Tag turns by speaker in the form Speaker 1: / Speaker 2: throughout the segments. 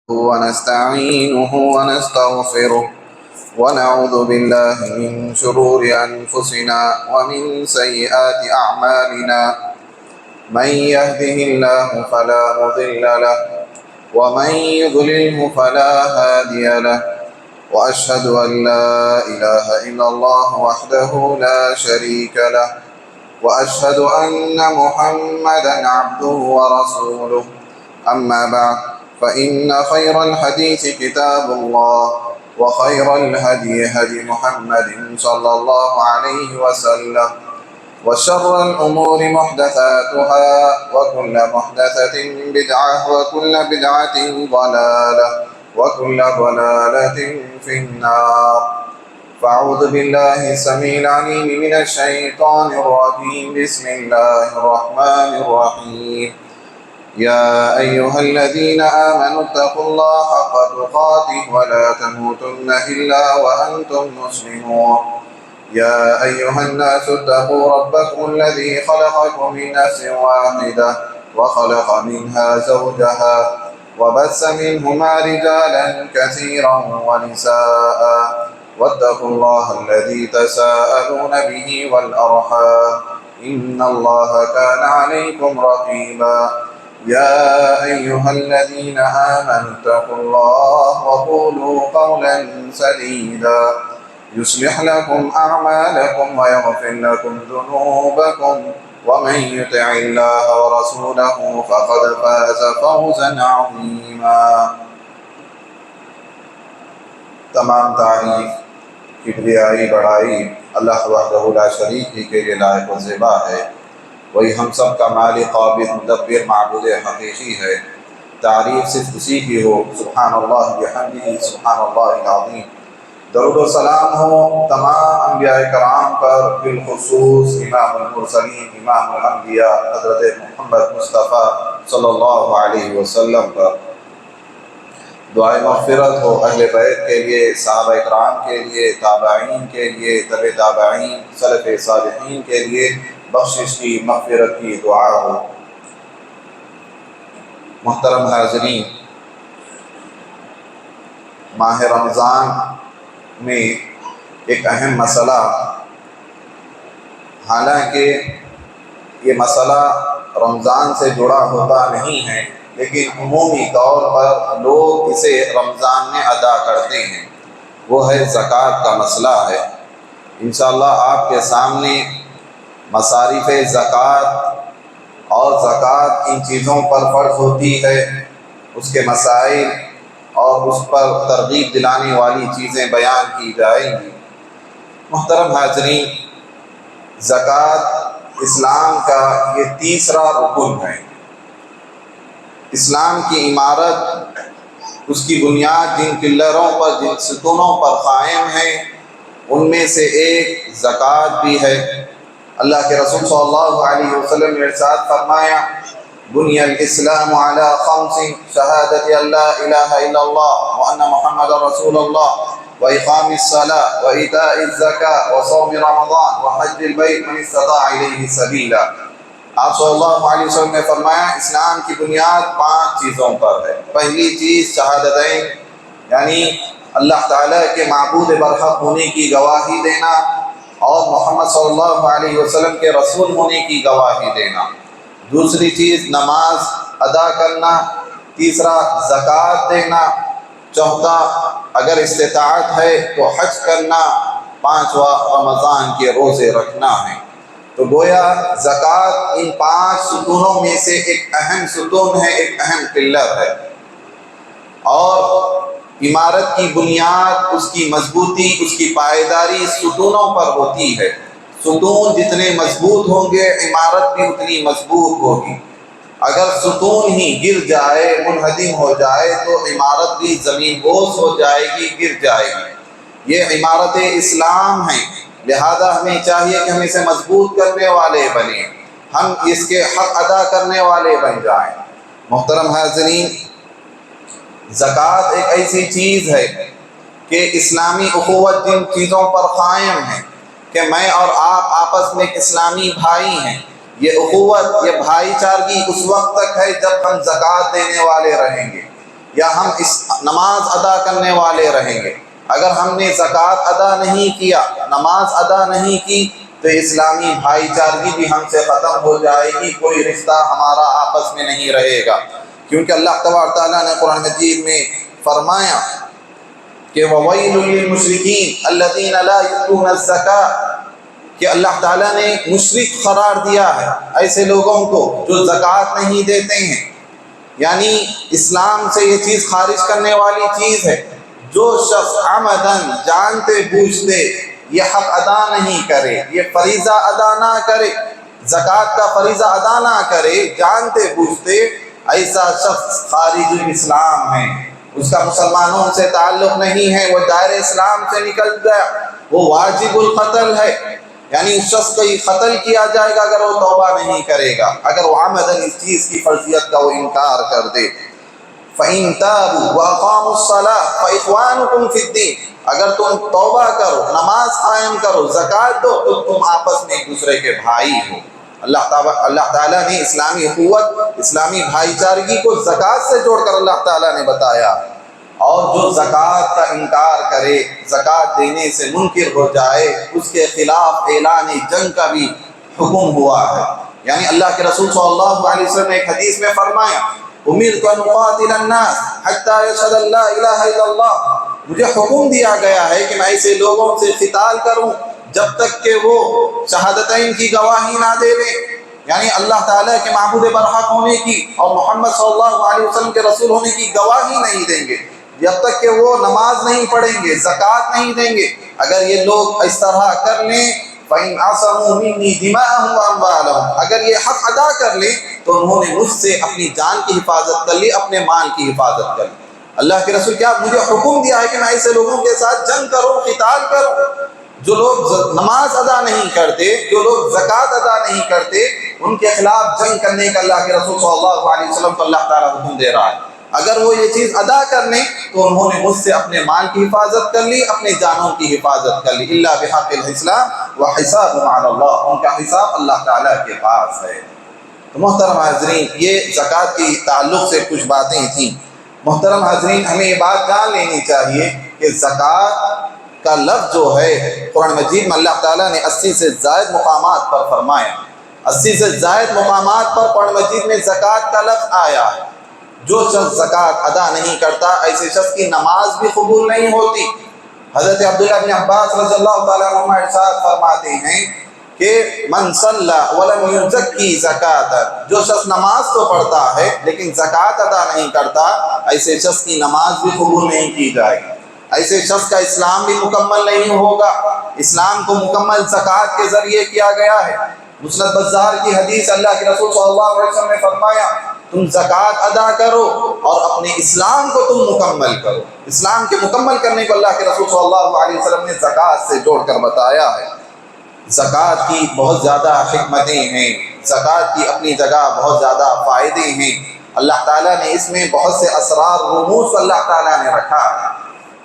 Speaker 1: ونستعينه ونستغفره ونعوذ بالله من شرور أنفسنا ومن سيئات أعمالنا. من يهده الله فلا مضل له ومن يضلله فلا هادي له، وأشهد أن لا إله إلا الله وحده لا شريك له، وأشهد أن محمدا عبده ورسوله. أما بعد، فإن خير الحديث كتاب الله، وخير الهدي هدي محمد صلى الله عليه وسلم، وشر الأمور محدثاتها، وكل محدثة بدعة، وكل بدعة ضلالة، وكل ضلالة في النار. فأعوذ بالله السميع العليم من الشيطان الرجيم. بسم الله الرحمن الرحيم. يا أيها الذين آمنوا اتقوا الله حق تقاته ولا تموتن إلا وأنتم مسلمون. يا أيها الناس اتقوا ربكم الذي خلقكم من نفس واحدة وخلق منها زوجها وبث منهما رجالا كثيرا ونساء، واتقوا الله الذي تساءلون به والأرحام، إن الله كان عليكم رقيبا. يا أيها الذين آمنوا اتقوا الله وقولوا قولا سديدا يصلح لكم أعمالكم ويغفر لكم ذنوبكم، ومن يطع الله ورسوله فقد فاز فوزا عظيما. تمام تعریف، کبریائی، بڑائی اللہ وحدہ لا شریک ہی کے لیے لائق و زیبا ہے۔ وہی ہم سب کا مالک، قابض، مدبر، معبود حقیقی ہے۔ تعریف صرف اسی کی ہو۔ سبحان اللہ بحمدہ، سبحان اللہ العظیم۔ درود و سلام ہو تمام انبیاء کرام پر، بالخصوص امام المرسلین، امام الانبیاء حضرت محمد مصطفیٰ صلی اللہ علیہ وسلم پر۔ دعائے مغفرت ہو اہل بیت کے لیے، صحابہ کرام کے لیے، تابعین کے لیے، تبع تابعین، سلف صالحین کے لیے، بخشش کی، مغفرت کی دعا ہو۔ محترم حاضرین، ماہ رمضان میں ایک اہم مسئلہ، حالانکہ یہ مسئلہ رمضان سے جڑا ہوتا نہیں ہے، لیکن عمومی طور پر لوگ اسے رمضان میں ادا کرتے ہیں، وہ ہے زکوٰۃ کا مسئلہ ہے۔ انشاءاللہ آپ کے سامنے مصارف زکوٰۃ اور زکوٰۃ ان چیزوں پر فرض ہوتی ہے، اس کے مسائل اور اس پر ترغیب دلانے والی چیزیں بیان کی جائیں گی۔ محترم حاضرین، زکوٰۃ اسلام کا یہ تیسرا رکن ہے۔ اسلام کی عمارت، اس کی بنیاد جن پلروں پر، جن ستونوں پر قائم ہے، ان میں سے ایک زکوٰۃ بھی ہے۔ اللہ کے رسول صلی اللہ علیہ وسلم نے ارشاد فرمایا، بنی الاسلام علی خمس، شہادت ان لا الہ الا اللہ وان محمد رسول اللہ، واقام الصلاۃ وایتاء الزکاۃ وصوم رمضان وحج البیت من استطاع الیہ سبیلا۔ آپ صلی اللہ علیہ وسلم نے فرمایا، اسلام کی بنیاد 5 چیزوں پر ہے۔ پہلی چیز شہادتین، یعنی اللہ تعالیٰ کے معبود برحق ہونے کی گواہی دینا اور محمد صلی اللہ علیہ وسلم کے رسول ہونے کی گواہی دینا۔ دوسری چیز نماز ادا کرنا، تیسرا زکوٰۃ دینا، چوتھا اگر استطاعت ہے تو حج کرنا، پانچواں رمضان کے روزے رکھنا ہے۔ تو گویا زکوٰۃ ان 5 ستونوں میں سے ایک اہم ستون ہے، ایک اہم پلر ہے، اور عمارت کی بنیاد، اس کی مضبوطی، اس کی پائیداری ستونوں پر ہوتی ہے۔ ستون جتنے مضبوط ہوں گے، عمارت بھی اتنی مضبوط ہوگی۔ اگر ستون ہی گر جائے، منہدم ہو جائے، تو عمارت بھی زمین بوس ہو جائے گی، گر جائے گی۔ یہ عمارت اسلام ہے، لہذا ہمیں چاہیے کہ ہم اسے مضبوط کرنے والے بنیں، ہم اس کے حق ادا کرنے والے بن جائیں۔ محترم حاضرین، زکوٰۃ ایک ایسی چیز ہے کہ اسلامی اخوت جن چیزوں پر قائم ہے کہ میں اور آپ آپس میں اسلامی بھائی ہیں، یہ اخوت، یہ بھائی چارگی اس وقت تک ہے جب ہم زکوٰۃ دینے والے رہیں گے۔ یا ہم اس نماز ادا کرنے والے رہیں گے۔ اگر ہم نے زکوٰۃ ادا نہیں کیا، نماز ادا نہیں کی، تو اسلامی بھائی چارگی بھی ہم سے ختم ہو جائے گی، کوئی رشتہ ہمارا آپس میں نہیں رہے گا۔ کیونکہ اللہ تبارک تعالیٰ نے قرآن مجید میں فرمایا کہ وَوَيْلٌ لِّلْمُشْرِكِينَ الَّذِينَ لَا يُؤْتُونَ الزَّكَاةَ، کہ اللہ تعالیٰ نے مشرک قرار دیا ہے ایسے لوگوں کو جو زکوٰۃ نہیں دیتے ہیں۔ یعنی اسلام سے یہ چیز خارج کرنے والی چیز ہے۔ جو شخص عمدن جانتے بوجھتے یہ حق ادا نہیں کرے، یہ فریضہ ادا نہ کرے، زکوٰۃ کا فریضہ ادا نہ کرے جانتے بوجھتے، ایسا شخص خارج الاسلام ہے، اس کا مسلمانوں سے تعلق نہیں ہے، وہ دائرہ اسلام سے نکل گیا، وہ واجب القتل ہے۔ یعنی اس شخص کو یہ قتل کیا جائے گا اگر وہ توبہ نہیں کرے گا، اگر وہ عمدن اس چیز کی فرضیت کا وہ انکار کر دے۔ فَإِن تَابُوا وَأَقَامُوا الصَّلَاةَ فَإِخْوَانُكُمْ فِي الدِّينِ، اگر تم توبہ کرو، نماز قائم کرو، زکوٰۃ دو، تو تم آپس میں ایک دوسرے کے بھائی ہو۔ اللہ تعالیٰ نے اسلامی اخوت، اسلامی بھائی چارگی کو زکوٰۃ سے جوڑ کر اللہ تعالیٰ نے بتایا۔ اور جو زکوٰۃ کا انکار کرے، زکوٰۃ دینے سے منکر ہو جائے، اس کے خلاف اعلان جنگ کا بھی حکم ہوا ہے۔ یعنی اللہ کے رسول صلی اللہ علیہ وسلم نے ایک حدیث میں فرمایا امرت ان اقاتل الناس حتی یشہد ان لا الہ الا اللہ، مجھے حکم دیا گیا ہے کہ میں ایسے لوگوں سے قتال کروں جب تک کہ وہ شہادتین کی گواہی نہ دے لیں، یعنی اللہ تعالیٰ کے معبود برحق ہونے کی اور محمد صلی اللہ علیہ وسلم کے رسول ہونے کی گواہی نہیں دیں گے، جب تک کہ وہ نماز نہیں پڑھیں گے، زکوٰۃ نہیں دیں گے۔ اگر یہ لوگ اس طرح کر لیں فَإِنْ عَصَمُوا مِنِّي دِمَاءَهُمْ وَأَمْوَالَهُمْ، اگر یہ حق ادا کر لیں تو انہوں نے مجھ سے اپنی جان کی حفاظت کر لی، اپنے مال کی حفاظت کر لی۔ اللہ کے رسول کیا مجھے حکم دیا ہے کہ میں ایسے لوگوں کے ساتھ جنگ کروں، قتال کروں، جو لوگ نماز ادا نہیں کرتے، جو لوگ زکوٰۃ ادا نہیں کرتے، ان کے خلاف جنگ کرنے کا اللہ کے رسول صلی اللہ علیہ وسلم کو اللہ تعالیٰ حکم دے رہا ہے۔ اگر وہ یہ چیز ادا کر لیں تو انہوں نے مجھ سے اپنے مال کی حفاظت کر لی، اپنے جانوں کی حفاظت کر لی۔ الا بحق الاسلام وحسابهم علی اللہ، ان کا حساب اللہ تعالیٰ کے پاس ہے۔ تو محترم حاضرین، یہ زکوٰۃ کی تعلق سے کچھ باتیں تھیں۔ محترم حاضرین، ہمیں یہ بات جان لینی چاہیے کہ زکوٰۃ کا لفظ جو ہے قرآن مجید میں اللہ تعالیٰ نے 80 سے زائد مقامات پر فرمایا، 80 سے زائد مقامات پر قرآن مجید میں زکوٰۃ کا لفظ آیا ہے۔ جو شخص زکوٰۃ ادا نہیں کرتا، ایسے شخص کی نماز بھی قبول نہیں ہوتی۔ حضرت عبداللہ بن عباس رضی اللہ تعالیٰ عنہما ارشاد فرماتے ہیں کہ من صلی ولم یزکی زکوٰۃ، جو شخص نماز تو پڑھتا ہے لیکن زکوٰۃ ادا نہیں کرتا، ایسے شخص کی نماز بھی قبول نہیں کی جائے گی، ایسے شخص کا اسلام بھی مکمل نہیں ہوگا۔ اسلام کو مکمل زکوٰۃ کے ذریعے کیا گیا ہے۔ مسند بزار کی حدیث، اللہ کے رسول صلی اللہ علیہ وسلم نے فرمایا تم زکوٰۃ ادا کرو اور اپنے اسلام کو تم مکمل کرو۔ اسلام کے مکمل کرنے کو اللہ کے رسول صلی اللہ علیہ وسلم نے زکوٰۃ سے جوڑ کر بتایا ہے۔ زکوٰۃ کی بہت زیادہ حکمتیں ہیں، زکوٰۃ کی اپنی جگہ بہت زیادہ فائدے ہیں۔ اللہ تعالیٰ نے اس میں بہت سے اسرار رموز اللہ تعالیٰ نے رکھا ہے۔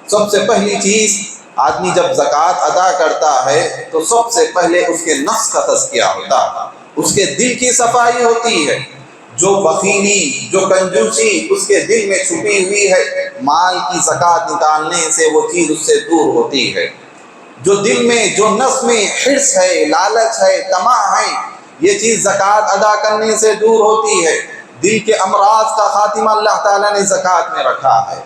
Speaker 1: سب سے پہلی چیز، آدمی جب زکوٰۃ ادا کرتا ہے تو سب سے پہلے اس کے نفس کا تزکیہ ہوتا ہے، اس کے دل کی صفائی ہوتی ہے۔ جو بخیلی، جو کنجوسی اس کے دل میں چھپی ہوئی ہے، مال کی زکوٰۃ نکالنے سے وہ چیز اس سے دور ہوتی ہے۔ جو دل میں، جو نفس میں حرص ہے، لالچ ہے، طمع ہے، یہ چیز زکوٰۃ ادا کرنے سے دور ہوتی ہے۔ دل کے امراض کا خاتمہ اللہ تعالیٰ نے زکوٰۃ میں رکھا ہے۔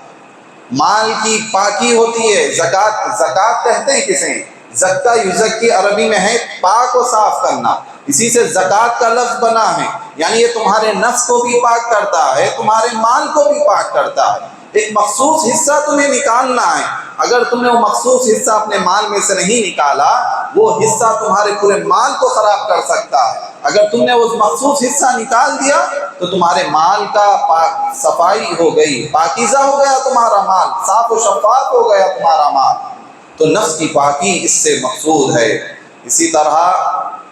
Speaker 1: مال کی پاکی ہوتی ہے۔ زکوٰۃ کہتے ہیں کسے؟ زکا یزکی عربی میں ہے پاک و صاف کرنا، اسی سے زکوٰۃ کا لفظ بنا ہے۔ یعنی یہ تمہارے نفس کو بھی پاک کرتا ہے، تمہارے مال کو بھی پاک کرتا ہے۔ ایک مخصوص حصہ تمہیں نکالنا ہے، اگر تم نے وہ مخصوص حصہ اپنے مال میں سے نہیں نکالا، وہ حصہ تمہارے پورے مال کو خراب کر سکتا ہے۔ اگر تم نے وہ مخصوص حصہ نکال دیا تو تمہارے مال کا صفائی ہو گئی، پاکیزہ ہو گیا تمہارا مال، صاف و شفاف ہو گیا تمہارا مال۔ تو نفس کی پاکی اس سے مقصود ہے۔ اسی طرح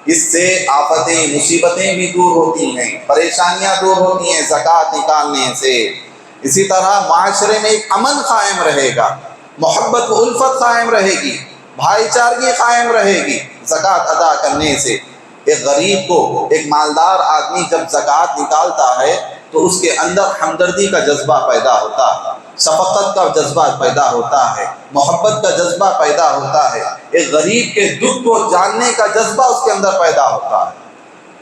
Speaker 1: اس سے آفتیں، مصیبتیں بھی دور ہوتی ہیں، پریشانیاں دور ہوتی ہیں زکوٰۃ نکالنے سے۔ اسی طرح معاشرے میں ایک امن قائم رہے گا، محبت و الفت قائم رہے گی، بھائی چارگی قائم رہے گی زکوٰۃ ادا کرنے سے۔ ایک غریب کو، ایک مالدار آدمی جب زکوٰۃ نکالتا ہے تو اس کے اندر ہمدردی کا جذبہ پیدا ہوتا ہے، شفقت کا جذبہ پیدا ہوتا ہے، محبت کا جذبہ پیدا ہوتا ہے، ایک غریب کے دکھ کو جاننے کا جذبہ اس کے اندر پیدا ہوتا ہے،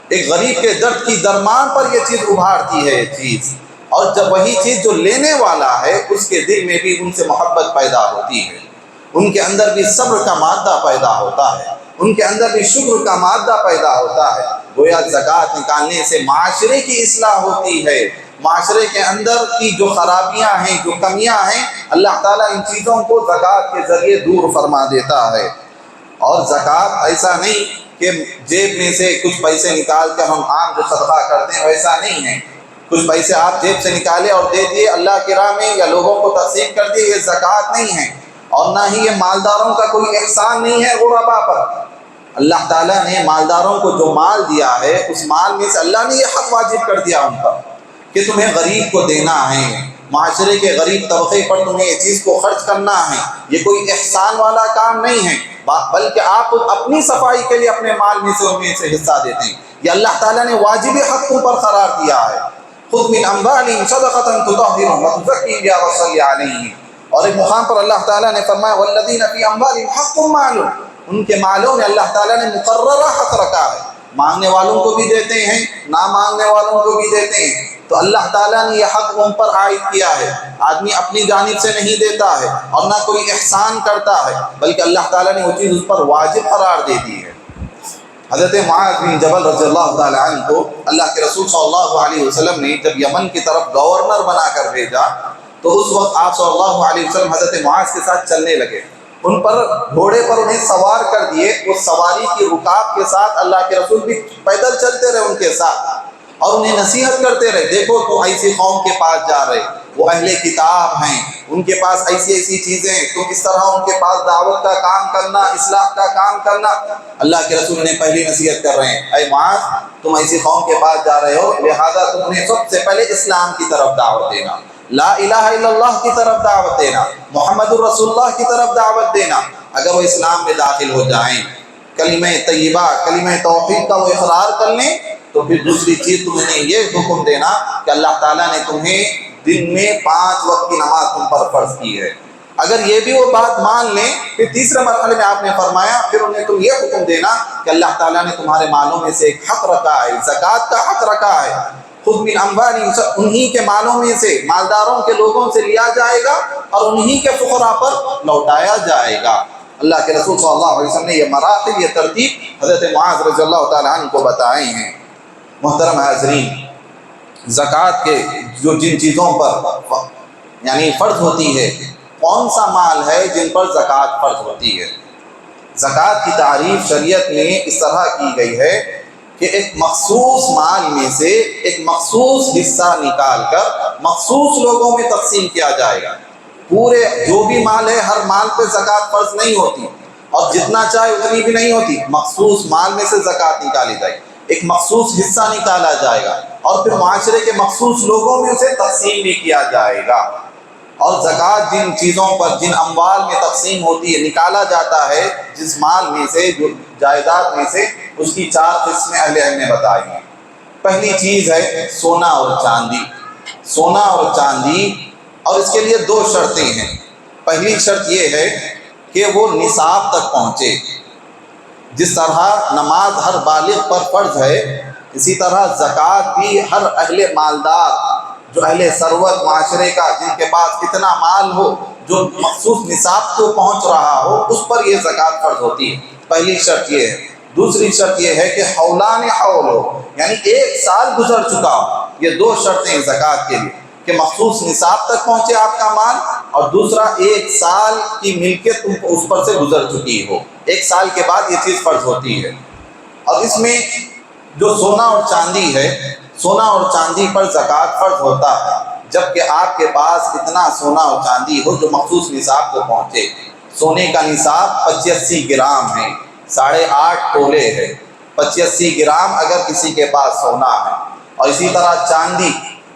Speaker 1: ایک غریب کے درد کی درمان پر یہ چیز ابھارتی ہے یہ چیز، اور جب وہی چیز جو لینے والا ہے اس کے دل میں بھی ان سے محبت پیدا ہوتی ہے، ان کے اندر بھی صبر کا مادہ پیدا ہوتا ہے، ان کے اندر بھی شکر کا مادہ پیدا ہوتا ہے۔ گویا زکوٰۃ نکالنے سے معاشرے کی اصلاح ہوتی ہے، معاشرے کے اندر کی جو خرابیاں ہیں، جو کمیاں ہیں، اللہ تعالیٰ ان چیزوں کو زکوٰۃ کے ذریعے دور فرما دیتا ہے۔ اور زکوٰۃ ایسا نہیں کہ جیب میں سے کچھ پیسے نکال کر ہم عام جو صدقہ کرتے ہیں ویسا نہیں ہے، کچھ پیسے آپ جیب سے نکالے اور دے دیے اللہ کی راہ میں یا لوگوں کو تقسیم کر دیے، یہ زکوٰۃ نہیں ہے، اور نہ ہی یہ مالداروں کا کوئی احسان نہیں ہے غرباء پر۔ اللہ تعالیٰ نے مالداروں کو جو مال دیا ہے اس مال میں سے اللہ نے یہ حق واجب کر دیا ان پر کہ تمہیں غریب کو دینا ہے، معاشرے کے غریب طبقے پر تمہیں یہ چیز کو خرچ کرنا ہے۔ یہ کوئی احسان والا کام نہیں ہے، بلکہ آپ اپنی صفائی کے لیے اپنے مال میں سے حصہ دیتے ہیں۔ یہ اللہ تعالیٰ نے واجب حق تم پر قرار دیا ہے۔ خذ من اموالهم صدقة تطهرهم وتزكي بها وصل عليهم۔ اور ایک مقام پر اللہ تعالیٰ نے فرمایا والذین فی اموالهم حق معلوم، ان کے مالوں میں اللہ تعالیٰ نے مقررہ حق رکھا ہے، مانگنے والوں کو بھی دیتے ہیں، نہ مانگنے والوں کو بھی دیتے ہیں۔ تو اللہ تعالیٰ نے یہ حق ان پر عائد کیا ہے، آدمی اپنی جانب سے نہیں دیتا ہے اور نہ کوئی احسان کرتا ہے، بلکہ اللہ تعالیٰ نے وہ چیز اس پر واجب قرار دے دی ہے۔ حضرت معاذ بن جبل رضی اللہ تعالیٰ عنہ کو اللہ کے رسول صلی اللہ علیہ وسلم نے جب یمن کی طرف گورنر بنا کر بھیجا تو اس وقت آپ صلی اللہ علیہ وسلم حضرت معاذ کے ساتھ چلنے لگے، ان پر گھوڑے پر انہیں سوار کر دیے، اس سواری کی رکاب کے ساتھ اللہ کے رسول بھی پیدل چلتے رہے ان کے ساتھ اور انہیں نصیحت کرتے رہے، دیکھو تو ایسی قوم کے پاس جا رہے، وہ اہل کتاب ہیں، ان کے پاس ایسی ایسی چیزیں، تم اس طرح ان کے پاس دعوت کا کام کرنا، اصلاح کا کام کرنا۔ اللہ کے رسول نے پہلی نصیحت کر رہے ہیں، اے معاذ تم ایسی قوم کے پاس جا رہے ہو، لہذا تم انہیں سب سے پہلے اسلام کی طرف دعوت دینا، لا الہ الا اللہ کی طرف دعوت دینا، محمد الرسول اللہ کی طرف دعوت دینا۔ اگر وہ اسلام میں داخل ہو جائیں، کلمہ طیبہ کلمہ توحید کا وہ اقرار کر لیں، تو پھر دوسری چیز تمہیں یہ حکم دینا کہ اللہ تعالیٰ نے تمہیں دن میں 5 وقت کی نماز تم پر فرض کی ہے۔ اگر یہ بھی وہ بات مان لیں، پھر تیسرے مرحلے میں آپ نے فرمایا پھر انہیں تم یہ حکم دینا کہ اللہ تعالیٰ نے تمہارے مالوں میں سے ایک حق رکھا ہے، زکوٰۃ کا حق رکھا ہے، خود من اموالہم، انہی کے مالوں میں سے، مالداروں کے لوگوں سے لیا جائے گا اور انہی کے فقراء پر لوٹایا جائے گا۔ اللہ کے رسول صلی اللہ علیہ وسلم نے یہ مراحل، یہ ترتیب حضرت معاذ رضی اللہ تعالیٰ عنہ کو بتائے ہیں۔ محترم حاضرین، زکوٰۃ کے جو جن چیزوں پر یعنی فرض ہوتی ہے، کون سا مال ہے جن پر زکوٰۃ فرض ہوتی ہے؟ زکوٰۃ کی تعریف شریعت میں اس طرح کی گئی ہے کہ ایک مخصوص مال میں سے ایک مخصوص حصہ نکال کر مخصوص لوگوں میں تقسیم کیا جائے گا۔ پورے جو بھی مال ہے ہر مال پہ زکوٰۃ فرض نہیں ہوتی اور جتنا چاہے اتنی بھی نہیں ہوتی، مخصوص مال میں سے زکوٰۃ نکالی جائے گی، ایک مخصوص حصہ نکالا جائے گا اور پھر معاشرے کے مخصوص لوگوں میں سے تقسیم بھی کیا جائے گا۔ اور زکوٰۃ جن چیزوں پر، جن اموال میں تقسیم ہوتی ہے، نکالا جاتا ہے جس مال میں سے، جو جائیداد میں سے، اس کی 4 قسمیں اہل علم نے بتائی ہیں۔ پہلی چیز ہے سونا اور چاندی، سونا اور چاندی، اور اس کے لیے 2 شرطیں ہیں۔ پہلی شرط یہ ہے کہ وہ نصاب تک پہنچے، جس طرح نماز ہر بالغ پر فرض ہے، اسی طرح زکوٰۃ بھی ہر اہل مالدار، جو اہل ثروت معاشرے کا، جن کے پاس اتنا مال ہو جو مخصوص نصاب کو پہنچ رہا ہو، اس پر یہ زکوٰۃ فرض ہوتی ہے۔ پہلی شرط یہ ہے۔ دوسری شرط یہ ہے کہ حولان حول ہو، یعنی 1 سال گزر چکا ہو۔ یہ 2 شرطیں ہیں زکوٰۃ کے لیے کہ مخصوص نصاب تک پہنچے آپ کا مال، اور دوسرا 1 سال کی ملکیت اس پر سے گزر چکی ہو، 1 سال کے بعد یہ چیز فرض ہوتی ہے۔ اور اس میں جو سونا اور چاندی ہے، سونا اور چاندی پر زکوٰۃ فرض ہوتا ہے جبکہ آپ کے پاس اتنا سونا اور چاندی ہو جو مخصوص نصاب کو پہنچے۔ سونے کا نصاب 85 گرام ہے، 8.5 تولے ہے، 85 گرام اگر کسی کے پاس سونا ہے، اور اسی طرح چاندی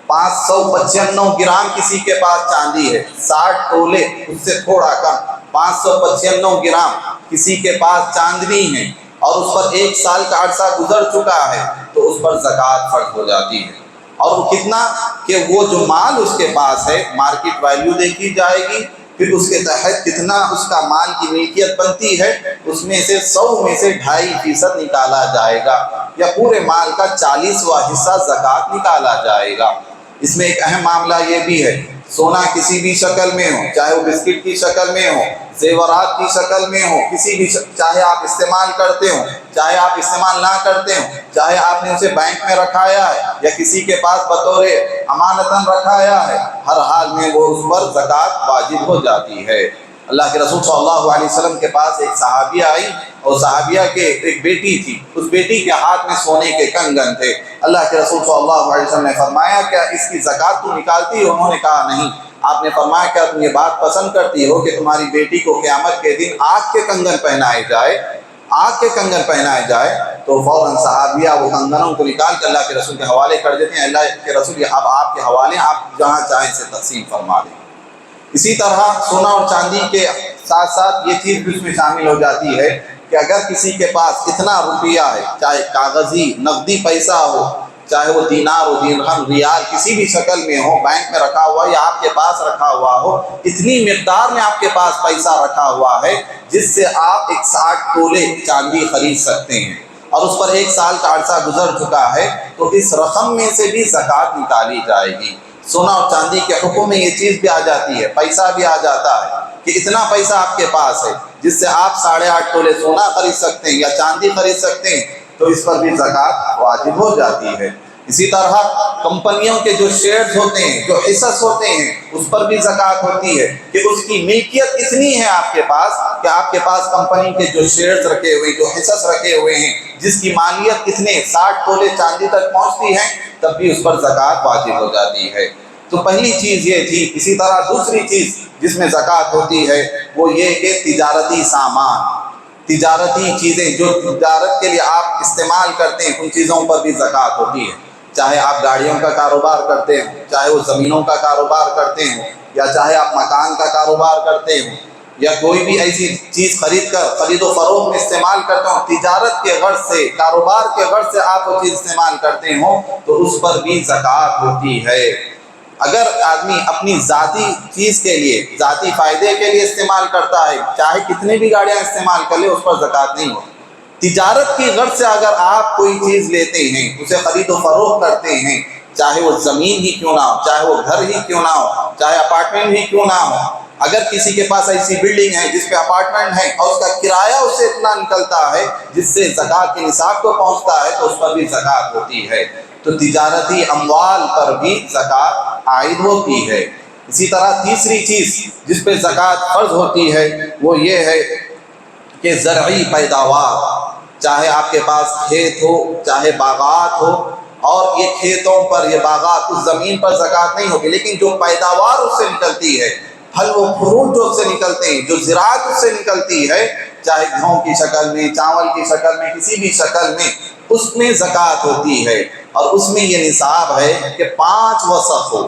Speaker 1: 595 گرام کسی کے پاس چاندی ہے، 60 تولے اس سے تھوڑا کم، 595 گرام کسی کے پاس چاندنی ہے، اور اس پر 1 سال کا عرصہ گزر چکا ہے، تو اس پر زکوٰۃ فرض ہو جاتی ہے۔ اور وہ کتنا کہ وہ جو مال اس کے پاس ہے مارکیٹ ویلیو دیکھی جائے گی، پھر اس کے تحت کتنا اس کا مال کی ملکیت بنتی ہے، اس میں سے 100 میں سے 2.5% نکالا جائے گا، یا پورے مال کا 40واں حصہ زکوٰۃ نکالا جائے گا۔ اس میں ایک اہم معاملہ یہ بھی ہے، سونا کسی بھی شکل میں ہو، چاہے وہ بسکٹ کی شکل میں ہو، زیورات کی شکل میں ہو، کسی بھی چاہے آپ استعمال کرتے ہو، چاہے آپ استعمال نہ کرتے ہو، چاہے آپ نے اسے بینک میں رکھایا ہے یا کسی کے پاس بطور امانتاً رکھایا ہے، ہر حال میں وہ اس پر زکوٰۃ واجب ہو جاتی ہے۔ اللہ کے رسول صلی اللہ علیہ وسلم کے پاس ایک صحابیہ آئی، اور صحابیہ کے ایک بیٹی تھی، اس بیٹی کے ہاتھ میں سونے کے کنگن تھے۔ اللہ کے رسول صلی اللہ علیہ وسلم نے فرمایا کیا اس کی زکوٰۃ تو نکالتی ہو؟ انہوں نے کہا نہیں۔ آپ نے فرمایا کیا تم یہ بات پسند کرتی ہو کہ تمہاری بیٹی کو قیامت کے دن آگ کے کنگن پہنائے جائے، آگ کے کنگن پہنائے جائے؟ تو فوراً صحابیہ وہ کنگنوں کو نکال کے اللہ کے رسول کے حوالے کر دیتے ہیں، اللہ کے رسول یہ اب آپ کے حوالے، آپ جہاں چاہیں سے تقسیم فرما دیں۔ اسی طرح سونا اور چاندی کے ساتھ ساتھ یہ چیز بھی اس میں شامل ہو جاتی ہے کہ اگر کسی کے پاس اتنا روپیہ ہے، چاہے کاغذی نقدی پیسہ ہو، چاہے وہ دینار ہو، درہم، ریال کسی بھی شکل میں ہو، بینک میں رکھا ہوا یا آپ کے پاس رکھا ہوا ہو، اتنی مقدار میں آپ کے پاس پیسہ رکھا ہوا ہے جس سے آپ 60 تولے چاندی خرید سکتے ہیں، اور اس پر 1 سال کا عرصہ گزر چکا ہے، تو اس رقم میں سے بھی زکوٰۃ نکالی جائے گی۔ سونا اور چاندی کے حکم میں یہ چیز بھی آ جاتی ہے، پیسہ بھی آ جاتا ہے کہ اتنا پیسہ آپ کے پاس ہے جس سے آپ 8.5 تولے سونا خرید سکتے ہیں یا چاندی خرید سکتے ہیں، تو اس پر بھی زکوٰۃ واجب ہو جاتی ہے۔ اسی طرح کمپنیوں کے جو شیئرز ہوتے ہیں، جو حصص ہوتے ہیں، اس پر بھی زکوٰۃ ہوتی ہے کہ اس کی ملکیت اتنی ہے آپ کے پاس کہ آپ کے پاس کمپنی کے جو شیئرز رکھے ہوئے، جو حصص رکھے ہوئے ہیں، جس کی مالیت اتنے 60 تولے چاندی تک پہنچتی ہے، تب بھی اس پر زکوٰۃ واجب ہو جاتی ہے۔ تو پہلی چیز یہ تھی۔ اسی طرح دوسری چیز جس میں زکوٰۃ ہوتی ہے وہ یہ کہ تجارتی سامان، تجارتی چیزیں جو تجارت کے لیے آپ استعمال کرتے ہیں، ان چیزوں پر بھی زکوٰۃ ہوتی ہے۔ چاہے آپ گاڑیوں کا کاروبار کرتے ہوں، چاہے وہ زمینوں کا کاروبار کرتے ہوں، یا چاہے آپ مکان کا کاروبار کرتے ہوں، یا کوئی بھی ایسی چیز خرید و فروخت میں استعمال کرتے ہوں، تجارت کے غرض سے، کاروبار کے غرض سے آپ وہ چیز استعمال کرتے ہوں، تو اس پر بھی زکوٰۃ ہوتی ہے۔ اگر آدمی اپنی ذاتی چیز کے لیے، ذاتی فائدے کے لیے استعمال کرتا ہے، چاہے کتنے بھی گاڑیاں استعمال کر لے، اس پر زکوٰۃ نہیں ہوتی۔ تجارت کی غرض سے اگر آپ کوئی چیز لیتے ہیں، اسے خرید و فروخت کرتے ہیں، چاہے وہ زمین ہی کیوں نہ ہو، چاہے وہ گھر ہی کیوں نہ ہو، چاہے اپارٹمنٹ ہی کیوں نہ ہو، اگر کسی کے پاس ایسی بلڈنگ ہے جس پہ اپارٹمنٹ ہے اور اس کا کرایہ اس سے اتنا نکلتا ہے جس سے زکوٰۃ کے نصاب کو پہنچتا ہے، تو اس پر بھی زکوٰۃ ہوتی ہے۔ تو تجارتی اموال پر بھی زکوٰۃ عائد ہوتی ہے۔ اسی طرح تیسری چیز جس پہ زکوٰۃ فرض ہوتی ہے وہ یہ ہے کہ زرعی پیداوار، چاہے آپ کے پاس کھیت ہو، چاہے باغات ہو، اور یہ کھیتوں پر، یہ باغات، اس زمین پر زکوٰۃ نہیں ہوگی، لیکن جو پیداوار اس سے نکلتی ہے، پھل و فروٹ جو اس سے نکلتے ہیں، جو زراعت اس سے نکلتی ہے، چاہے گیہوں کی شکل میں، چاول کی شکل میں، کسی بھی شکل میں، اس میں زکوٰۃ ہوتی ہے۔ اور اس میں یہ نصاب ہے کہ 5 وسق ہو۔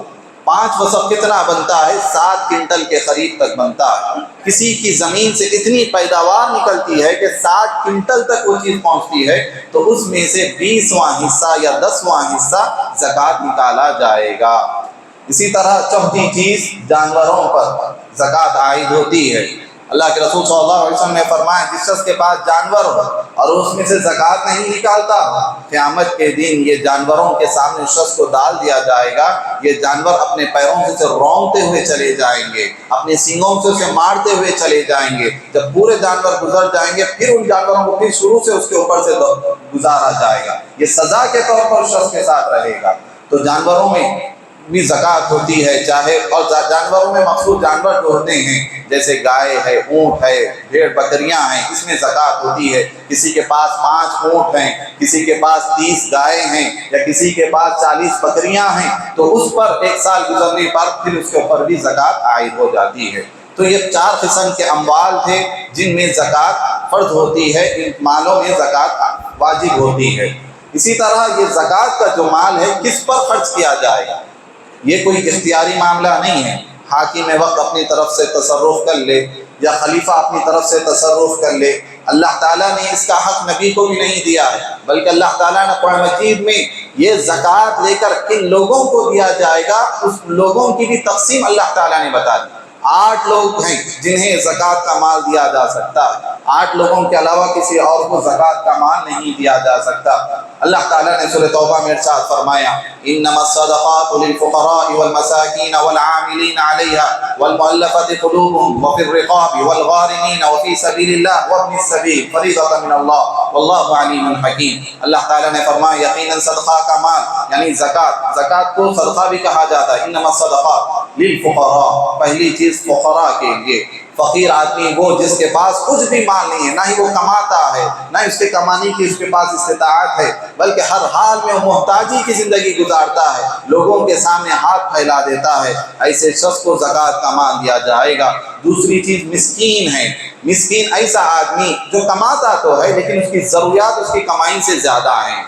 Speaker 1: 5 وسق کتنا بنتا ہے؟ 7 کنٹل کے قریب تک بنتا ہے۔ کسی کی زمین سے اتنی پیداوار نکلتی ہے کہ 60 کنٹل تک وہ چیز پہنچتی ہے، تو اس میں سے 20واں حصہ یا 10واں حصہ زکوٰۃ نکالا جائے گا۔ اسی طرح چوتھی چیز، جانوروں پر زکوٰۃ عائد ہوتی ہے۔ اللہ کے رسول صلی اللہ علیہ وسلم نے فرمایا جس شخص کے پاس جانور ہو اور اس میں سے زکوٰۃ نہیں نکالتا، قیامت کے دن یہ جانوروں کے سامنے اس شخص کو ڈال دیا جائے گا، یہ جانور اپنے پیروں سے رونگتے ہوئے چلے جائیں گے، اپنے سینگوں سے اسے مارتے ہوئے چلے جائیں گے۔ جب پورے جانور گزر جائیں گے، پھر ان جانوروں کو پھر شروع سے اس کے اوپر سے گزارا جائے گا، یہ سزا کے طور پر اس شخص کے ساتھ رہے گا۔ تو جانوروں میں بھی زکوٰۃ ہوتی ہے، چاہے، اور جانوروں میں مخصوص جانور جو ہوتے ہیں جیسے گائے ہے، اونٹ ہے، بھیڑ بکریاں ہیں، اس میں زکوٰۃ ہوتی ہے۔ کسی کے پاس 5 اونٹ ہیں، کسی کے پاس 30 گائے ہیں، یا کسی کے پاس 40 بکریاں ہیں، تو اس پر 1 سال گزرنے پر پھر اس کے اوپر بھی زکوٰۃ عائد ہو جاتی ہے۔ تو یہ 4 قسم کے اموال تھے جن میں زکوٰۃ فرض ہوتی ہے، ان مالوں میں زکوٰۃ واجب ہوتی ہے۔ اسی طرح یہ زکوٰۃ کا جو مال ہے کس پر خرچ کیا جائے گا، یہ کوئی اختیاری معاملہ نہیں ہے۔ حاکم وقت اپنی طرف سے تصرف کر لے یا خلیفہ اپنی طرف سے تصرف کر لے، اللہ تعالیٰ نے اس کا حق نبی کو بھی نہیں دیا ہے، بلکہ اللہ تعالیٰ نے قرآن مجید میں یہ زکوٰۃ لے کر کن لوگوں کو دیا جائے گا اس لوگوں کی بھی تقسیم اللہ تعالیٰ نے بتا دی۔ 8 لوگ ہیں جنہیں زکوٰۃ کا مال دیا جا سکتا ہے، 8 لوگوں کے علاوہ کسی اور کو زکوٰۃ کا مال نہیں دیا جا سکتا۔ اللہ تعالیٰ نے سورۃ توبہ میں ارشاد فرمایا انما الصدقات للفقراء والمساکین والعاملین علیہا والمؤلفۃ قلوبهم وفی الرقاب والغارمین وفی سبیل اللہ وابن السبیل فریضۃ من اللہ واللہ علیم حکیم۔ اللہ تعالیٰ نے فرمایا یقیناً صدقہ کا مال یعنی زکوٰۃ کو صدقہ بھی کہا جاتا ہے۔ انما الصدقات للفقراء، پہلی چیز فقراء کے لیے۔ فقیر آدمی وہ جس کے پاس کچھ بھی مال نہیں ہے، نہ ہی وہ کماتا ہے، نہ اس کے کمانے کی اس کے پاس استطاعت ہے، بلکہ ہر حال میں وہ محتاجی کی زندگی گزارتا ہے، لوگوں کے سامنے ہاتھ پھیلا دیتا ہے، ایسے شخص کو زکوٰۃ کا مال دیا جائے گا۔ دوسری چیز مسکین ہے۔ مسکین ایسا آدمی جو کماتا تو ہے لیکن اس کی ضروریات اس کی کمائی سے زیادہ ہیں،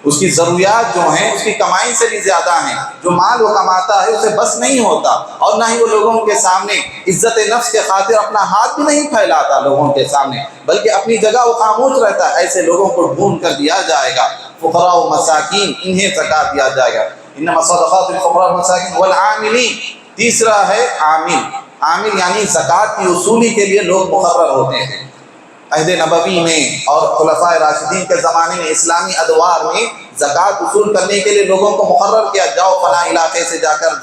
Speaker 1: اس کی ضروریات جو ہیں اس کی کمائی سے بھی زیادہ ہیں۔ جو مال وہ کماتا ہے اسے بس نہیں ہوتا، اور نہ ہی وہ لوگوں کے سامنے عزت نفس کے خاطر اپنا ہاتھ بھی نہیں پھیلاتا لوگوں کے سامنے، بلکہ اپنی جگہ وہ خاموش رہتا ہے۔ ایسے لوگوں کو ڈھونڈ کر دیا جائے گا۔ فقراء و مساکین، انہیں زکوٰۃ دیا جائے گا۔ انما الصدقات للفقراء والمساکین والعاملین۔ تیسرا ہے عامل۔ عامل یعنی زکوٰۃ کی وصولی کے لیے لوگ مقرر ہوتے ہیں۔ عہد نبوی میں اور خلفاء راشدین کے زمانے میں اسلامی ادوار میں زکوٰۃ وصول کرنے کے لیے لوگوں کو مقرر کیا، جاؤ فلاں علاقے سے جا کر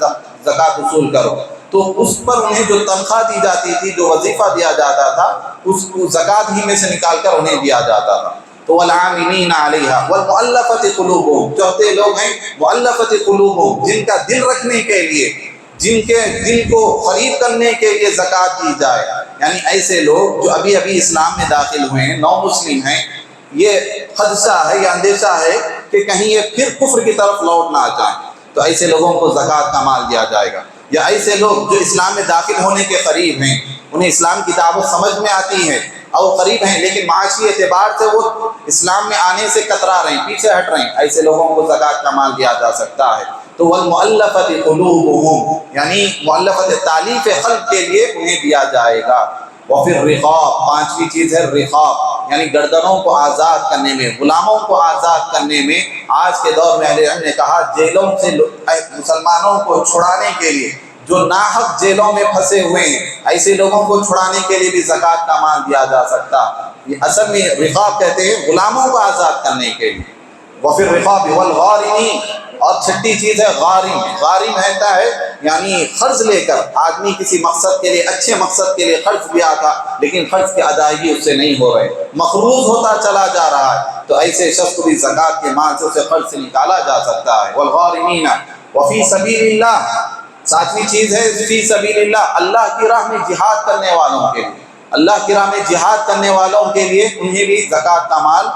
Speaker 1: زکوٰۃ وصول کرو، تو اس پر انہیں جو تنخواہ دی جاتی تھی، جو وظیفہ دیا جاتا تھا، اس کو زکوٰۃ ہی میں سے نکال کر انہیں دیا جاتا تھا۔ تو والعاملین علیہا والمؤلفۃ قلوبہم، چوتھے لوگ ہیں مؤلفۃ قلوبہم، جن کا دل رکھنے کے لیے، جن کے دل کو خرید کرنے کے لیے زکوٰۃ دی جائے، یعنی ایسے لوگ جو ابھی اسلام میں داخل ہوئے ہیں، نو مسلم ہیں، یہ خدشہ ہے یا اندیشہ ہے کہ کہیں یہ پھر کفر کی طرف لوٹ نہ جائیں، تو ایسے لوگوں کو زکوٰۃ کا مال دیا جائے گا۔ یا ایسے لوگ جو اسلام میں داخل ہونے کے قریب ہیں، انہیں اسلام کی دعوت سمجھ میں آتی ہے اور قریب ہیں، لیکن معاشی اعتبار سے وہ اسلام میں آنے سے کترا رہے ہیں، پیچھے ہٹ رہے ہیں، ایسے لوگوں کو زکوٰۃ کا مال دیا جا سکتا ہے۔ تو والمؤلفۃ قلوبہم یعنی مؤلفۃ تالیف قلب کے لیے انہیں دیا جائے گا۔ وفی الرقاب، پانچویں چیز ہے رقاب، یعنی گردنوں کو آزاد کرنے میں، غلاموں کو آزاد کرنے میں۔ آج کے دور میں اہل علم نے کہا جیلوں سے مسلمانوں کو چھڑانے کے لیے، جو ناحق جیلوں میں پھنسے ہوئے ہیں، ایسے لوگوں کو چھڑانے کے لیے بھی زکوٰۃ کا مال دیا جا سکتا۔ یہ اصل میں رقاب کہتے ہیں غلاموں کو آزاد کرنے کے لیے۔ وفی الرقاب والغارمین، اور چھٹی چیز ہے غارم۔ غارم رہتا ہے یعنی قرض لے کر آدمی کسی مقصد کے لیے، اچھے مقصد کے لیے قرض لیا تھا، لیکن قرض کی ادائیگی اس سے نہیں ہو رہی، مقروض ہوتا چلا جا رہا ہے، تو ایسے شخص کو بھی زکوٰۃ کے مال سے اسے قرض سے نکالا جا سکتا ہے۔ والغارمین وفی سبیل اللہ، ساتویں چیز ہے فی سبیل اللہ، اللہ کی راہ میں جہاد کرنے والوں کے لیے، اللہ کی راہ میں جہاد کرنے والوں کے لیے انہیں بھی زکوٰۃ کا مال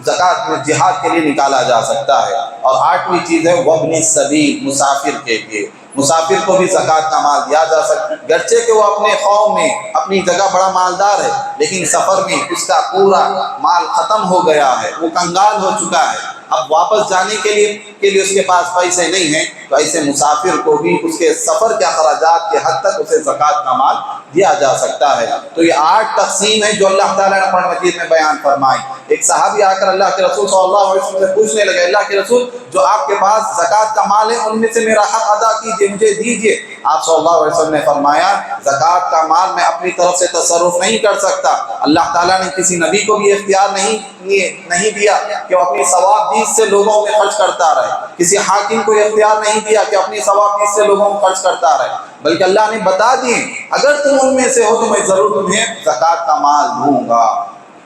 Speaker 1: زکوٰۃ میں جہاد کے لیے نکالا جا سکتا ہے۔ اور آٹھویں چیز ہے وابن السبیل، مسافر کے لیے، مسافر کو بھی زکوٰۃ کا مال دیا جا سکتا ہے، گرچہ کہ وہ اپنے قوم میں اپنی جگہ بڑا مالدار ہے، لیکن سفر میں اس کا پورا مال ختم ہو گیا ہے، وہ کنگال ہو چکا ہے، اب واپس جانے کے لیے اس کے پاس پیسے نہیں ہیں، تو ایسے مسافر کو بھی اس کے سفر کے اخراجات کے حد تک اسے زکوٰۃ کا مال دیا جا سکتا ہے۔ تو یہ 8 تقسیم ہے جو اللہ تعالیٰ نے قرآن مجید میں بیان فرمائی۔ ایک صحابی آ کر اللہ کے رسول صلی اللہ علیہ وسلم سے پوچھنے لگے، اللہ کے رسول جو آپ کے پاس زکوٰۃ کا مال ہے ان میں سے میرا حق ادا کیجیے، مجھے دیجیے۔ آپ صلی اللہ علیہ وسلم نے فرمایا زکوٰۃ کا مال میں اپنی طرف سے تصرف نہیں کر سکتا، اللہ تعالیٰ نے کسی نبی کو بھی اختیار نہیں دیا کہ وہ اپنی ثواب دیس سے لوگوں میں خرچ کرتا رہے، کسی حاکم کو اختیار نہیں دیا کہ اپنی ثواب دیس سے لوگوں میں خرچ کرتا رہے، بلکہ اللہ نے بتا دیے اگر تم ان میں سے ہو تو میں ضرور تمہیں زکوٰۃ کا مال دوں گا۔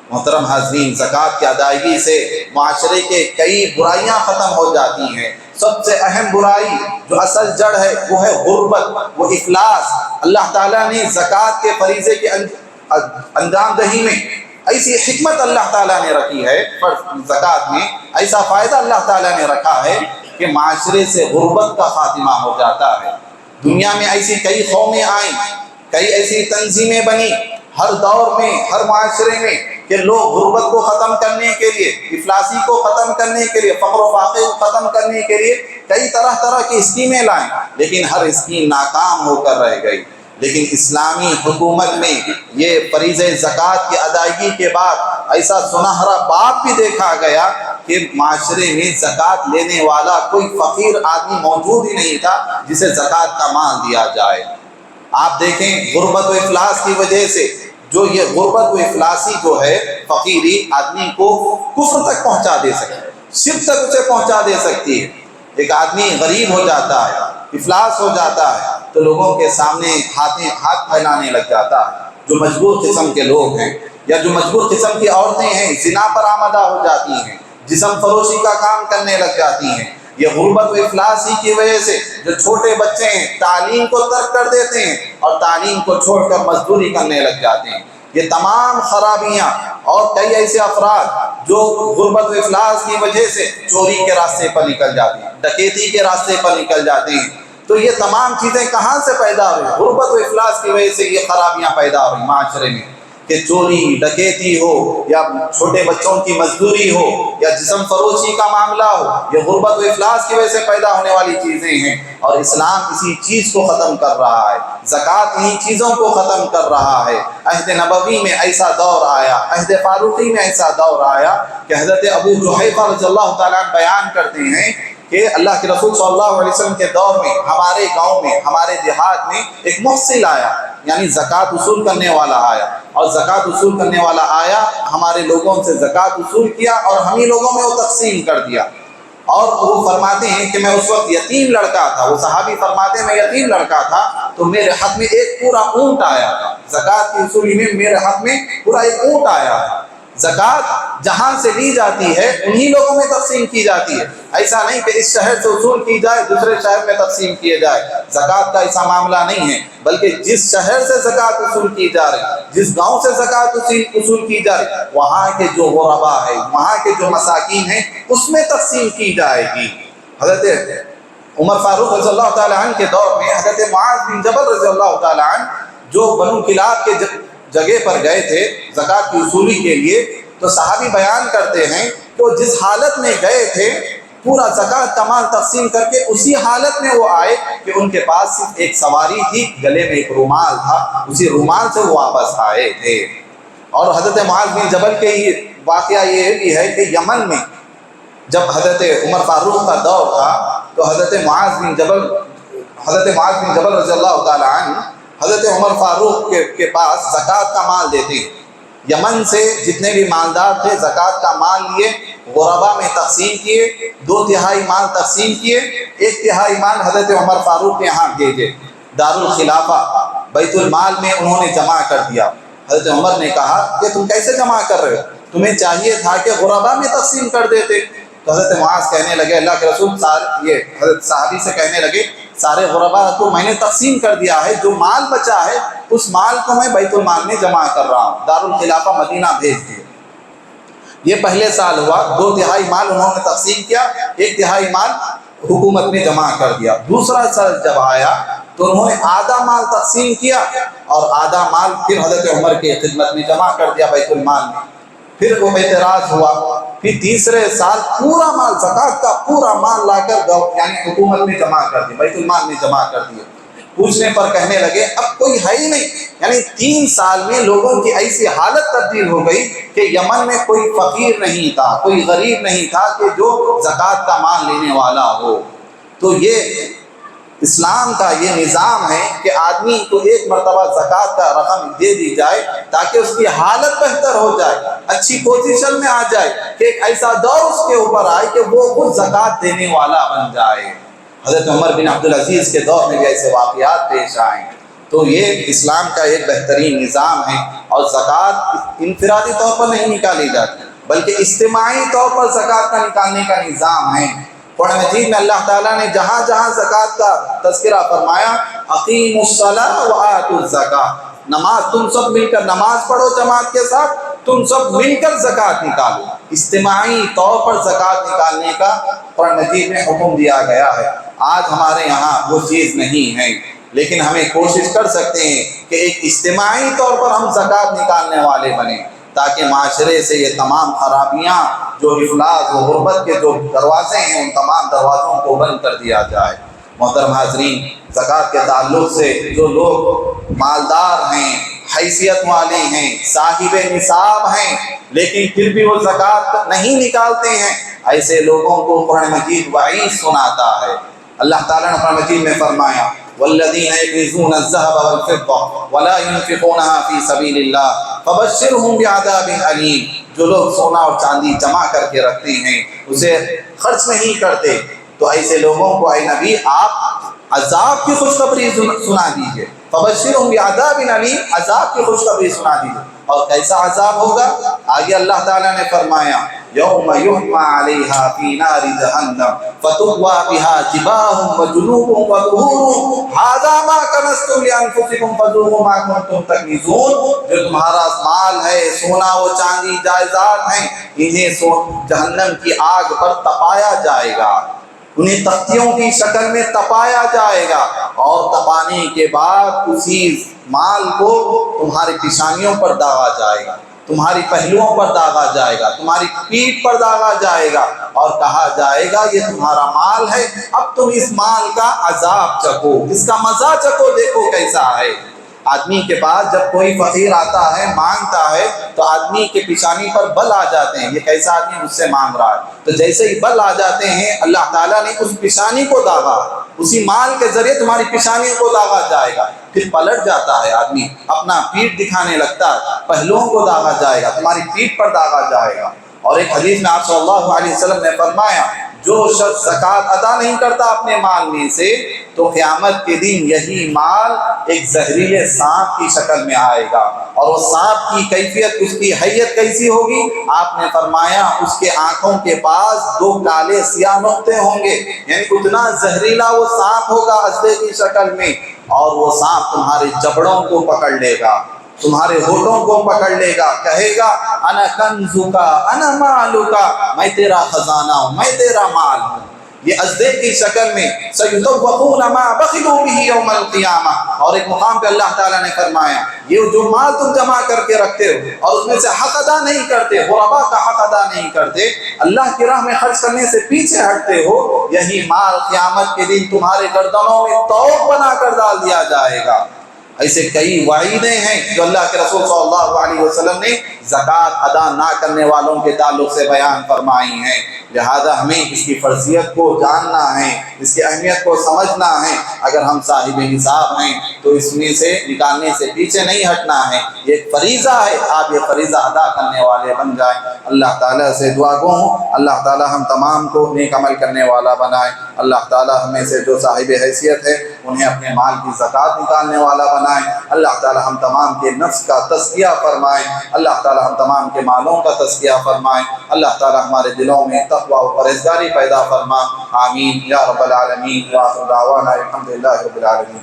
Speaker 1: محترم حاضرین، زکوٰۃ کی ادائیگی سے معاشرے کے کئی برائیاں ختم ہو جاتی ہیں۔ سب سے اہم برائی جو اصل جڑ ہے وہ ہے غربت، وہ افلاس۔ اللہ تعالیٰ نے زکوٰۃ کے فریضے کی انجام دہی میں ایسی حکمت اللہ تعالیٰ نے رکھی ہے، زکوٰۃ میں ایسا فائدہ اللہ تعالیٰ نے رکھا ہے کہ معاشرے سے غربت کا خاتمہ ہو جاتا ہے۔ دنیا میں ایسی کئی قومیں آئیں، کئی ایسی تنظیمیں بنی ہر دور میں، ہر معاشرے میں، کہ لوگ غربت کو ختم کرنے کے لیے، افلاسی کو ختم کرنے کے لیے، فقر و فاقے کو ختم کرنے کے لیے کئی طرح کی اسکیمیں لائیں، لیکن ہر اسکیم ناکام ہو کر رہ گئی۔ لیکن اسلامی حکومت میں یہ فریضہ زکوٰۃ کی ادائیگی کے بعد ایسا سنہرا باب بھی دیکھا گیا کہ معاشرے میں زکوٰۃ لینے والا کوئی فقیر آدمی موجود ہی نہیں تھا جسے زکوٰۃ کا مال دیا جائے۔ آپ دیکھیں غربت و افلاس کی وجہ سے جو یہ غربت و افلاسی جو ہے فقیری آدمی کو کفر تک پہنچا دے سکتی ہے، شرک تک اسے پہنچا دے سکتی ہے۔ ایک آدمی غریب ہو جاتا ہے، افلاس ہو جاتا ہے تو لوگوں کے سامنے ہاتھ پھیلانے لگ جاتا ہے۔ جو مجبور قسم کے لوگ ہیں یا جو مجبور قسم کی عورتیں ہیں زنا پر آمادہ ہو جاتی ہیں، جسم فروشی کا کام کرنے لگ جاتی ہیں۔ یہ غربت و افلاسی کی وجہ سے جو چھوٹے بچے ہیں تعلیم کو ترک کر دیتے ہیں اور تعلیم کو چھوڑ کر مزدوری کرنے لگ جاتے ہیں۔ یہ تمام خرابیاں اور کئی ایسے افراد جو غربت و افلاس کی وجہ سے چوری کے راستے پر نکل جاتے ہیں، ڈکیتی کے راستے پر نکل جاتے ہیں، تو یہ تمام چیزیں کہاں سے پیدا ہوئی؟ غربت و افلاس کی وجہ سے یہ خرابیاں پیدا ہوئی معاشرے میں، کہ چوری ڈکیتی ہو یا چھوٹے بچوں کی مزدوری ہو یا جسم فروشی کا معاملہ ہو، یہ غربت و افلاس کی وجہ سے پیدا ہونے والی چیزیں ہیں، اور اسلام اسی چیز کو ختم کر رہا ہے، زکوٰۃ انہی چیزوں کو ختم کر رہا ہے۔ عہد نبوی میں ایسا دور آیا، عہد فاروقی میں ایسا دور آیا کہ حضرت ابو جحیفہ رضی اللہ تعالیٰ عنہ بیان کرتے ہیں کہ اللہ کے رسول صلی اللہ علیہ وسلم کے دور میں ہمارے گاؤں میں، ہمارے دیہات میں ایک محصل آیا، یعنی زکوٰۃ وصول کرنے والا آیا، اور زکوٰۃ وصول کرنے والا آیا، ہمارے لوگوں سے زکوٰۃ وصول کیا اور ہم ہی لوگوں میں وہ تقسیم کر دیا۔ اور وہ فرماتے ہیں کہ میں اس وقت یتیم لڑکا تھا، وہ صحابی فرماتے ہیں میں یتیم لڑکا تھا تو میرے ہاتھ میں ایک پورا اونٹ آیا تھا، زکوٰۃ کی وصولی میں میرے ہاتھ میں پورا ایک اونٹ آیا تھا۔ زکوٰۃ جہاں سے لی جاتی ہے انہی لوگوں میں تقسیم کی جاتی ہے، ایسا نہیں کہ اس شہر سے وصول کی جائے دوسرے شہر میں تقسیم کیے جائے، زکوٰۃ کا ایسا معاملہ نہیں ہے، بلکہ جس شہر سے زکوٰۃ وصول کی جا رہی، جس گاؤں سے زکوٰۃ وصول کی جا رہی، وہاں کے جو غربا ہے، وہاں کے جو مساکین ہیں اس میں تقسیم کی جائے گی۔ حضرت عمر فاروق رضی اللہ تعالیٰ عنہ کے دور میں حضرت معاذ بن جبل رضی اللہ تعالیٰ عنہ جو بنو کلاب کے جگہ پر گئے تھے زکوٰۃ کی وصولی کے لیے، تو صحابی بیان کرتے ہیں کہ وہ جس حالت میں گئے تھے پورا زکوٰۃ کا مال تقسیم کر کے اسی حالت میں وہ آئے کہ ان کے پاس صرف ایک سواری تھی، گلے میں ایک رومال تھا، اسی رومال سے وہ واپس آئے تھے۔ اور حضرت معاذ بن جبل کے واقعہ یہ بھی ہے کہ یمن میں جب حضرت عمر فاروق کا دور تھا تو حضرت معاذ بن جبل رضی اللہ تعالیٰ عنہ حضرت عمر فاروق کے پاس زکوٰۃ کا مال دیتے ہیں۔ یمن سے جتنے بھی مالدار تھے زکوٰۃ کا مال لیے، غربا میں تقسیم کیے، 2/3 مال تقسیم کیے، 1/3 مال حضرت عمر فاروق کے یہاں بھیجے، دارالخلافہ بیت المال میں انہوں نے جمع کر دیا۔ حضرت عمر نے کہا کہ تم کیسے جمع کر رہے ہو؟ تمہیں چاہیے تھا کہ غربا میں تقسیم کر دیتے۔ تو حضرت معاذ کہنے لگے اللہ کے رسول حضرت صحابی سے کہنے لگے سارے غربا کو میں نے تقسیم کر دیا ہے، جو مال بچا ہے اس مال کو میں بیت المال میں جمع کر رہا ہوں، دارالخلافہ مدینہ بھیج دیے۔ یہ پہلے سال ہوا، 2/3 مال انہوں نے تقسیم کیا، 1/3 مال حکومت میں جمع کر دیا۔ دوسرا سال جب آیا تو انہوں نے آدھا مال تقسیم کیا اور آدھا مال پھر حضرت عمر کی خدمت میں جمع کر دیا بیت المال میں۔ پھر وہ اعتراض ہوا، پھر تیسرے سال پورا مال زکوٰۃ کا پورا مال لا کر یعنی حکومت میں جمع کر دیا، بیت المال میں جمع کر دیا۔ پوچھنے پر کہنے لگے اب کوئی ہے ہی نہیں، یعنی 3 سال میں لوگوں کی ایسی حالت تبدیل ہو گئی کہ یمن میں کوئی فقیر نہیں تھا، کوئی غریب نہیں تھا کہ جو زکوٰۃ کا مال لینے والا ہو۔ تو یہ اسلام کا یہ نظام ہے کہ آدمی کو ایک مرتبہ زکوٰۃ کا رقم دے دی جائے تاکہ اس کی حالت بہتر ہو جائے، اچھی پوزیشن میں آ جائے، کہ ایک ایسا دور اس کے اوپر آئے کہ وہ خود زکوٰۃ دینے والا بن جائے۔ حضرت عمر بن عبدالعزیز کے دور میں بھی ایسے واقعات پیش آئے۔ تو یہ اسلام کا ایک بہترین نظام ہے، اور زکوٰۃ انفرادی طور پر نہیں نکالی جاتی بلکہ اجتماعی طور پر زکوٰۃ کا نکالنے کا نظام ہے۔ قرآن مجید میں اللہ تعالیٰ نے جہاں جہاں زکوٰۃ کا تذکرہ فرمایا، اقیموا الصلاۃ وآتوا الزکاۃ، نماز تم سب مل کر نماز پڑھو جماعت کے ساتھ، تم سب مل کر زکوٰۃ نکالو، اجتماعی طور پر زکوٰۃ نکالنے کا قرآن مجید میں حکم دیا گیا ہے۔ آج ہمارے یہاں وہ چیز نہیں ہے، لیکن ہمیں کوشش کر سکتے ہیں کہ ایک اجتماعی طور پر ہم زکوٰۃ نکالنے والے بنیں، تاکہ معاشرے سے یہ تمام خرابیاں جو افلاس و غربت کے جو دروازے ہیں ان تمام دروازوں کو بند کر دیا جائے۔ محترم حاضرین، زکوٰۃ کے تعلق سے جو لوگ مالدار ہیں، حیثیت والے ہیں، صاحب نصاب ہیں، لیکن پھر بھی وہ زکوٰۃ نہیں نکالتے ہیں، ایسے لوگوں کو قرآن مجید وعید سناتا ہے۔ اللہ تعالیٰ نے قرآن مجید میں فرمایا والذین یکنزون الذهب والفضة ولا ينفقونها في سبيل الله فبشرهم بعذاب علیم، جو لوگ سونا اور چاندی جمع کر کے رکھتے ہیں اسے خرچ نہیں کرتے، تو ایسے لوگوں کو اے نبی آپ عذاب کی خوشخبری سنا دیجئے، فبشرهم بعذاب علیم، عذاب کی خوشخبری سنا دیجئے۔ اور کیسا عذاب ہوگا؟ آگے اللہ تعالیٰ نے فرمایا یوم یحمى علیہا فی نار جہنم فتقوی بہا جباہم وجنوبہم وظہورہم ھذا ما کنزتم لانفسکم فذوقوا ما کنتم تکنزون، جو تمہارا مال ہے، سونا و چاندی جائیداد ہیں، انہیں جہنم کی آگ پر تپایا جائے گا، انہیں تختیوں کی شکل میں تپایا جائے گا، اور تپانے کے بعد اسی مال کو تمہاری پیشانیوں پر داغا جائے گا، تمہاری پہلوؤں پر داغا جائے گا، تمہاری پیٹھ پر داغا جائے گا، اور کہا جائے گا یہ تمہارا مال ہے، اب تم اس مال کا عذاب چکھو، اس کا مزہ چکھو، دیکھو کیسا ہے۔ آدمی کے پاس جب کوئی فقیر آتا ہے مانگتا ہے تو آدمی کے پیشانی پر بل آ جاتے ہیں، یہ کیسا آدمی مجھ سے مانگ رہا ہے، تو جیسے ہی بل آ جاتے ہیں اللہ تعالیٰ نے اس پیشانی کو داغا، اسی مال کے ذریعے تمہاری پیشانی کو داغا جائے گا، پھر پلٹ جاتا ہے آدمی، اپنا پیٹھ دکھانے لگتا ہے، پہلوؤں کو داغا جائے گا، تمہاری پیٹھ پر داغا جائے گا۔ اور ایک حدیث میں آپ صلی اللہ علیہ وسلم نے فرمایا جو شخص زکوٰۃ ادا نہیں کرتا اپنے مال میں سے تو قیامت کے دن یہی مال ایک زہریلے سانپ کی شکل میں آئے گا، اور وہ سانپ کی کیفیت، اس کی حیت کیسی ہوگی؟ آپ نے فرمایا اس کے آنکھوں کے پاس 2 کالے سیاہ نقطے ہوں گے، یعنی اتنا زہریلا وہ سانپ ہوگا اژدھے کی شکل میں، اور وہ سانپ تمہارے جبڑوں کو پکڑ لے گا، تمہارے ہونٹوں کو پکڑ لے گا، کہے گا انا کنزکا انا مالکا، میں تیرا خزانہ ہوں، میں تیرا مال ہوں۔ یہ اژدھے کی شکل میں سیطوقون ما بخلوا به یوم القیامہ، اور ایک مقام پہ اللہ تعالیٰ نے فرمایا یہ جو مال تم جمع کر کے رکھتے ہو اور اس میں سے حق ادا نہیں کرتے، غربا کا حق ادا نہیں کرتے، اللہ کی راہ میں خرچ کرنے سے پیچھے ہٹتے ہو، یہی مال قیامت کے دن تمہارے گردنوں میں طوق بنا کر ڈال دیا جائے گا۔ ایسے کئی وعیدیں ہیں جو اللہ کے رسول صلی اللہ علیہ وسلم نے زکوٰۃ ادا نہ کرنے والوں کے تعلق سے بیان فرمائی ہیں، لہذا ہمیں اس کی فرضیت کو جاننا ہے، اس کی اہمیت کو سمجھنا ہے، اگر ہم صاحب حساب ہیں تو اس میں سے نکالنے سے پیچھے نہیں ہٹنا ہے، یہ ایک فریضہ ہے، آپ یہ فریضہ ادا کرنے والے بن جائیں۔ اللہ تعالیٰ سے دعا گو ہوں اللہ تعالیٰ ہم تمام کو نیک عمل کرنے والا بنائے، اللہ تعالیٰ ہمیں سے جو صاحب حیثیت ہے انہیں اپنے مال کی زکوٰۃ نکالنے والا بنائے، اللہ تعالیٰ ہم تمام کے نفس کا تزکیہ فرمائے، اللہ تعالیٰ ہم تمام کے مالوں کا تزکیہ فرمائے، اللہ تعالیٰ ہمارے دلوں میں تقوی و پرہیزگاری پیدا فرما، آمین یا رب العالمین، وآخر دعوانا الحمدللہ رب العالمین۔